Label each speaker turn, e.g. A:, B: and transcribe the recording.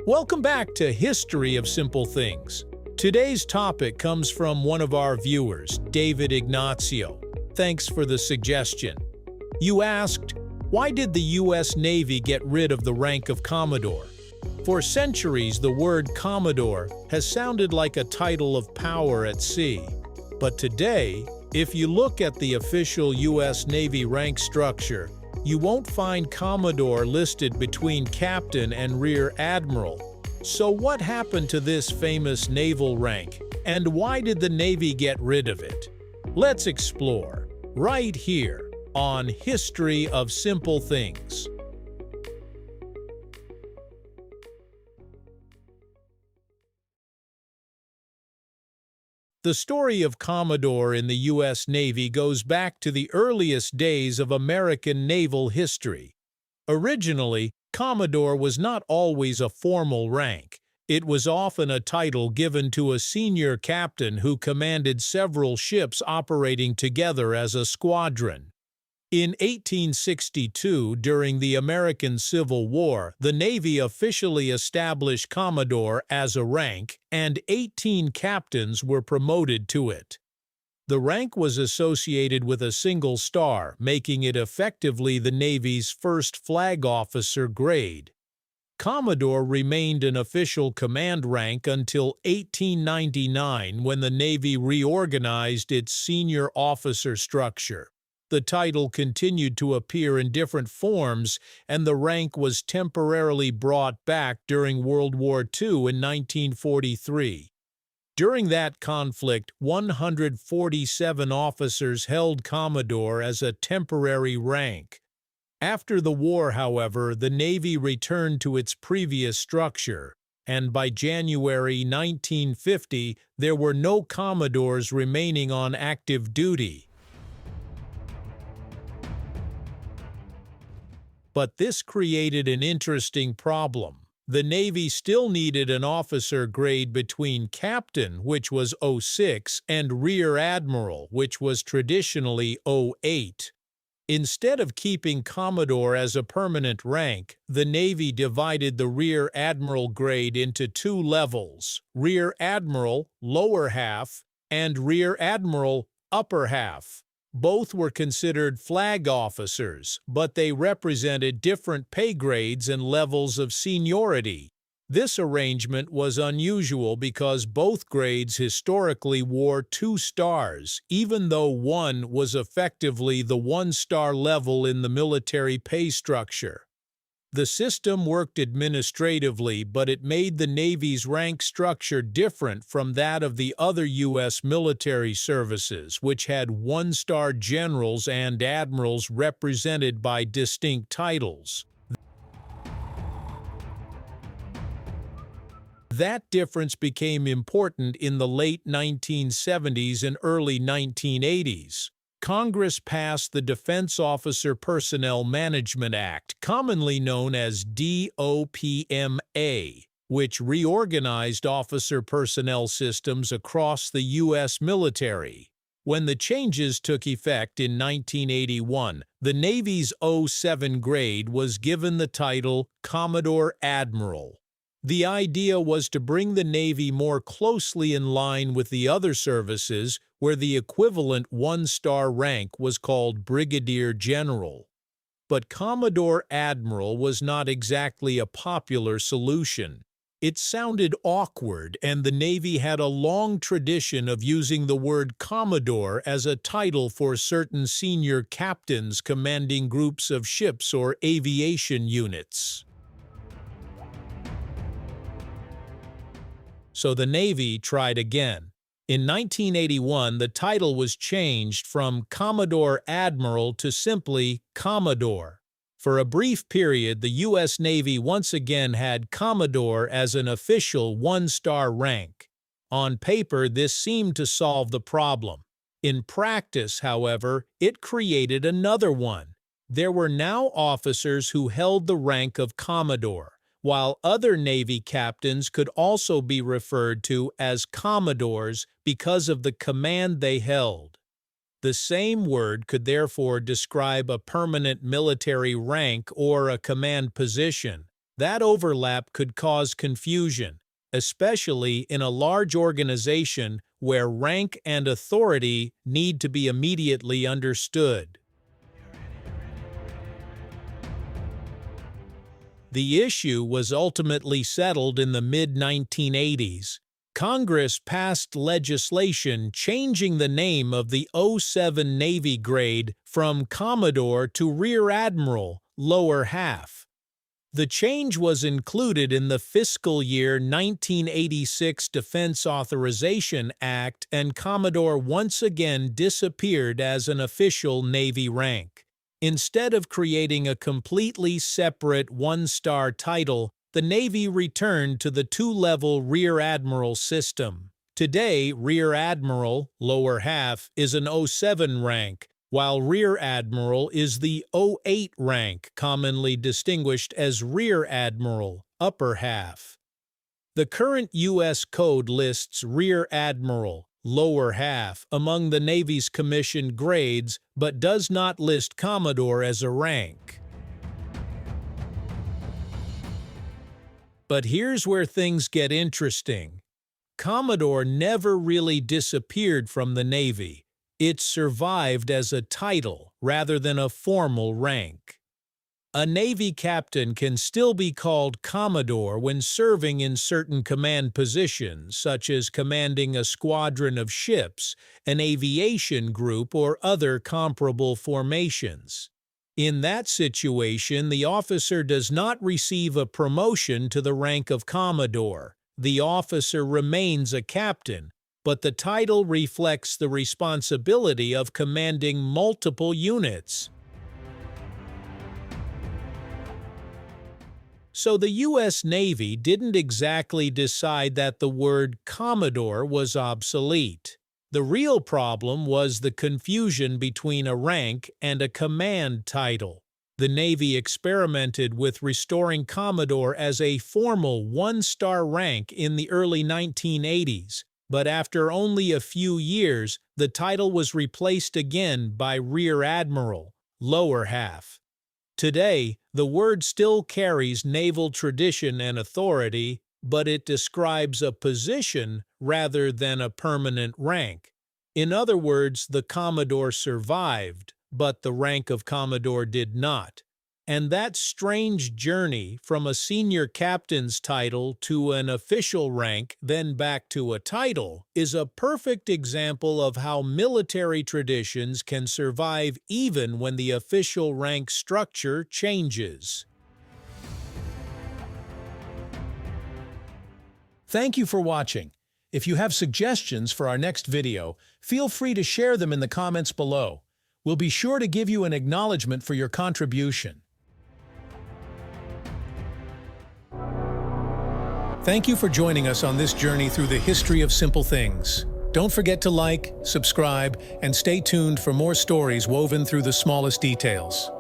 A: Welcome back to History of Simple Things. Today's topic comes from one of our viewers, David Ignacio. Thanks for the suggestion. You asked, why did the U.S. Navy get rid of the rank of Commodore? For centuries, the word Commodore has sounded like a title of power at sea. But today, if you look at the official U.S. Navy rank structure, you won't find Commodore listed between Captain and Rear Admiral. So what happened to this famous naval rank, and why did the Navy get rid of it? Let's explore, right here, on History of Simple Things. The story of Commodore in the U.S. Navy goes back to the earliest days of American naval history. Originally, Commodore was not always a formal rank. It was often a title given to a senior captain who commanded several ships operating together as a squadron. In 1862, during the American Civil War, the Navy officially established Commodore as a rank, and 18 captains were promoted to it. The rank was associated with a single star, making it effectively the Navy's first flag officer grade. Commodore remained an official command rank until 1899, when the Navy reorganized its senior officer structure. The title continued to appear in different forms, and the rank was temporarily brought back during World War II in 1943. During that conflict, 147 officers held Commodore as a temporary rank. After the war, however, the Navy returned to its previous structure, and by January 1950, there were no Commodores remaining on active duty. But this created an interesting problem. The Navy still needed an officer grade between Captain, which was 06, and Rear Admiral, which was traditionally 08. Instead of keeping Commodore as a permanent rank, the Navy divided the Rear Admiral grade into two levels: Rear Admiral, lower half, and Rear Admiral, upper half. Both were considered flag officers, but they represented different pay grades and levels of seniority. This arrangement was unusual because both grades historically wore 2 stars, even though one was effectively the 1-star level in the military pay structure. The system worked administratively, but it made the Navy's rank structure different from that of the other U.S. military services, which had 1-star generals and admirals represented by distinct titles. That difference became important in the late 1970s and early 1980s. Congress passed the Defense Officer Personnel Management Act, commonly known as DOPMA, which reorganized officer personnel systems across the U.S. military. When the changes took effect in 1981, the Navy's 07 grade was given the title Commodore Admiral. The idea was to bring the Navy more closely in line with the other services, where the equivalent 1-star rank was called Brigadier General. But Commodore Admiral was not exactly a popular solution. It sounded awkward, and the Navy had a long tradition of using the word Commodore as a title for certain senior captains commanding groups of ships or aviation units. So the Navy tried again. In 1981, the title was changed from Commodore Admiral to simply Commodore. For a brief period, the U.S. Navy once again had Commodore as an official 1-star rank. On paper, this seemed to solve the problem. In practice, however, it created another one. There were now officers who held the rank of Commodore, while other Navy captains could also be referred to as Commodores because of the command they held. The same word could therefore describe a permanent military rank or a command position. That overlap could cause confusion, especially in a large organization where rank and authority need to be immediately understood. The issue was ultimately settled in the mid-1980s. Congress passed legislation changing the name of the '07 Navy grade from Commodore to Rear Admiral, lower half. The change was included in the fiscal year 1986 Defense Authorization Act, and Commodore once again disappeared as an official Navy rank. Instead of creating a completely separate one-star title, the Navy returned to the two-level Rear Admiral system. Today, Rear Admiral, lower half, is an '07 rank, while Rear Admiral is the '08 rank, commonly distinguished as Rear Admiral, upper half. The current U.S. Code lists Rear Admiral, lower half, among the Navy's commissioned grades, but does not list Commodore as a rank. But here's where things get interesting. Commodore never really disappeared from the Navy. It survived as a title rather than a formal rank. A Navy captain can still be called Commodore when serving in certain command positions, such as commanding a squadron of ships, an aviation group, or other comparable formations. In that situation, the officer does not receive a promotion to the rank of Commodore. The officer remains a captain, but the title reflects the responsibility of commanding multiple units. So the U.S. Navy didn't exactly decide that the word Commodore was obsolete. The real problem was the confusion between a rank and a command title. The Navy experimented with restoring Commodore as a formal one-star rank in the early 1980s, but after only a few years, the title was replaced again by Rear Admiral, lower half. Today, the word still carries naval tradition and authority, but it describes a position rather than a permanent rank. In other words, the Commodore survived, but the rank of Commodore did not. And that strange journey from a senior captain's title to an official rank, then back to a title, is a perfect example of how military traditions can survive even when the official rank structure changes.
B: Thank you for watching. If you have suggestions for our next video, feel free to share them in the comments below. We'll be sure to give you an acknowledgement for your contribution. Thank you for joining us on this journey through the history of simple things. Don't forget to like, subscribe, and stay tuned for more stories woven through the smallest details.